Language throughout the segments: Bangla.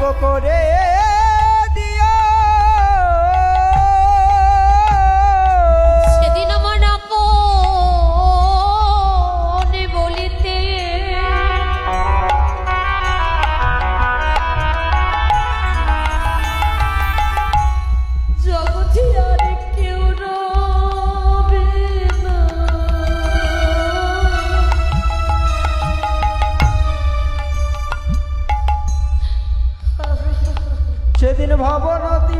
ওগো করে দিও সেদিন আমার আপন বলিতে জগতে আর কেউ রবে না। সেদিন ভবনদী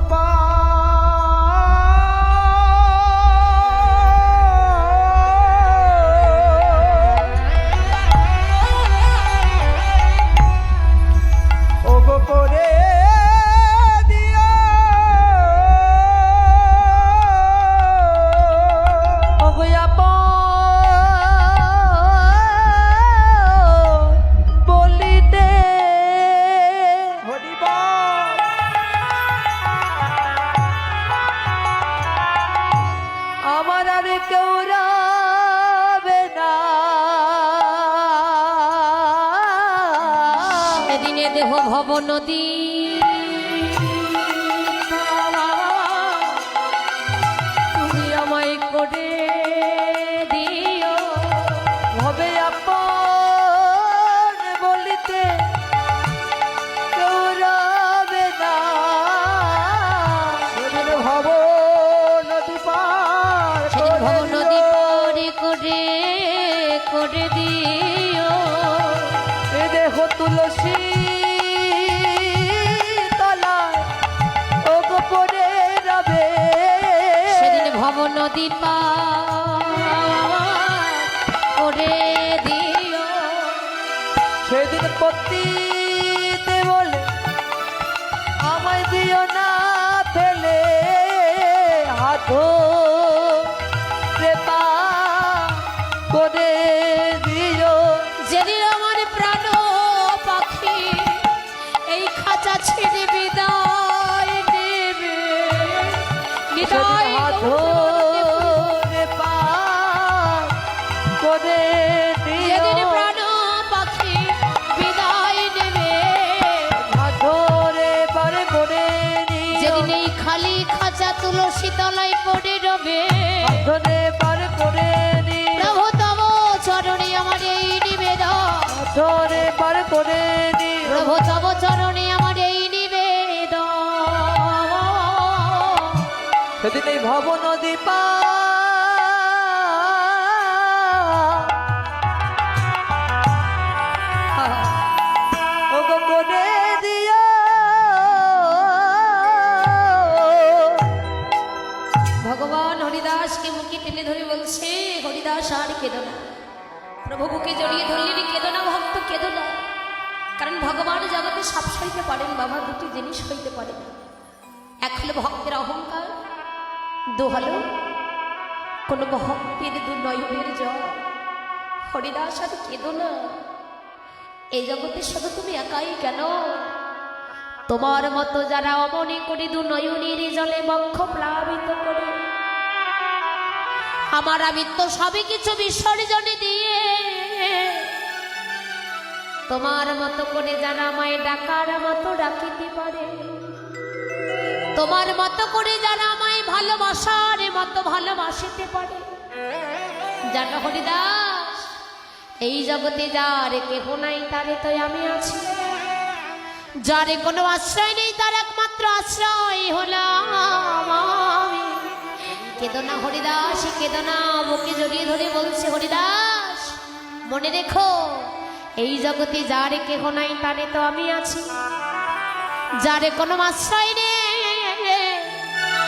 ওগো করে দিও ওগো আপন বলিতে হরিবা আমার আর কেউ রবে না। সেদিনে দেহ ভব নদী তুমি আমায় করে দিও হবে আপন বলিতে কেউ রবে না সেদিন ভব নদী পার সেদিন ভব করে নদী দিও। পরে করে দিও এ দেহ তুলসী তলায় ওগো পড়ে রবে সেদিন ভব নদী পার করে দিও সেদিন পতিতে বলে আমায় দিও না ফেলে হাত কৃপা করে দিও যেদিন আমার প্রাণ পাখি এই খাঁচা ছেড়ে বিদায় নেবে বিদায় হাত কৃপা করে দিও যেদিন প্রাণ পাখি বিদায় নেবে ধরে পারে করে নিও যেদিন এই খালি খাঁচা তুলসী তলায় পড়ে রবে ধরে পারে করে নিও প্রভু তব চরণে আমার এই নিবেদন ধরে পারে করে নিও প্রভু তব চরণে আমার এই নিবেদন সেদিন এই ভব নদী ওগো করে দিও ভগবান হরিদাসকে মুখে টেনে ধরে বলছে হরিদাস আর কেঁদো না। প্রভু বুকে জড়িয়ে ধরলেন কেঁদো না ভক্ত কেঁদো না, কারণ ভগবান জগতে সব সইতে পারেন বাবা, দুটি জিনিস হইতে পারে না। এক হলো ভক্তের অহংকার, দু হলো কোন ভক্তের দু নয়নের জল। হরিদাস আর কেঁদো না, এই জগতে শুধু তুমি একাই কেন, তোমার মতো যারা অমনে করে দু নয়নের জলে বক্ষ প্লাবিত করে আমার আমিত্ব সবই কিছু বিসর্জনে দিয়ে তোমার মতো করে যারা আমায় ডাকার মতো ডাকিতে পারে, তোমার মতো করে যারা আমায় ভালোবাসার মতো ভালোবাসিতে পারে, জানো হরিদাস এই জগতে যার কেহ নাই তারে তো আমি আছি, যারে কোনো আশ্রয় নেই তার একমাত্র আশ্রয় হলাম আমি। কেঁদো না হরিদাস কেঁদো না, বুকে জড়িয়ে ধরে বলছে হরিদাস মনে রেখো এই জগতে যার কেহ নাই তারে তো আমি আছি, যারে কোনো আশ্রয় নেই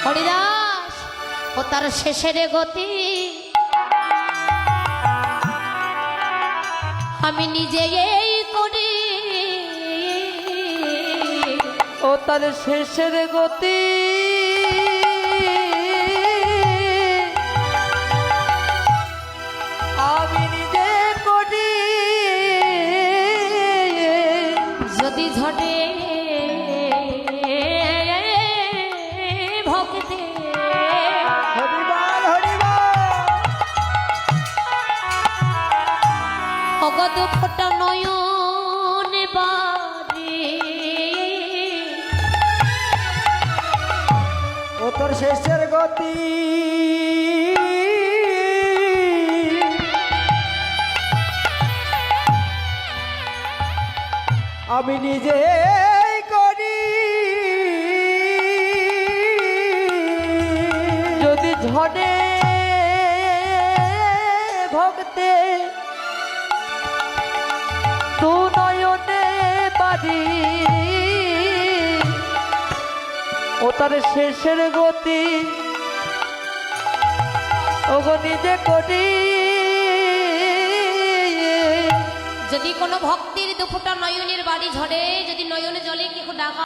হরিদাস ও তার শেষের গতি আমি নিজে এই করি, ও তার শেষের গতি আমি নিজে করি যদি ঝটে ভক্তে হরিবাল হরিবাল অগদ ফোটা নয়ন বাদে তার শেষের গতি আমি নিজে করি যদি ঝড়ে ভক্তে তু নয়নে বাড়ি ও তার শেষের গতি ওগো নিজে করি যদি কোনো ভক্তির দুফোটা নয়নের বাড়ি ঝরে যদি নয়নে জলে কেহ ডাকা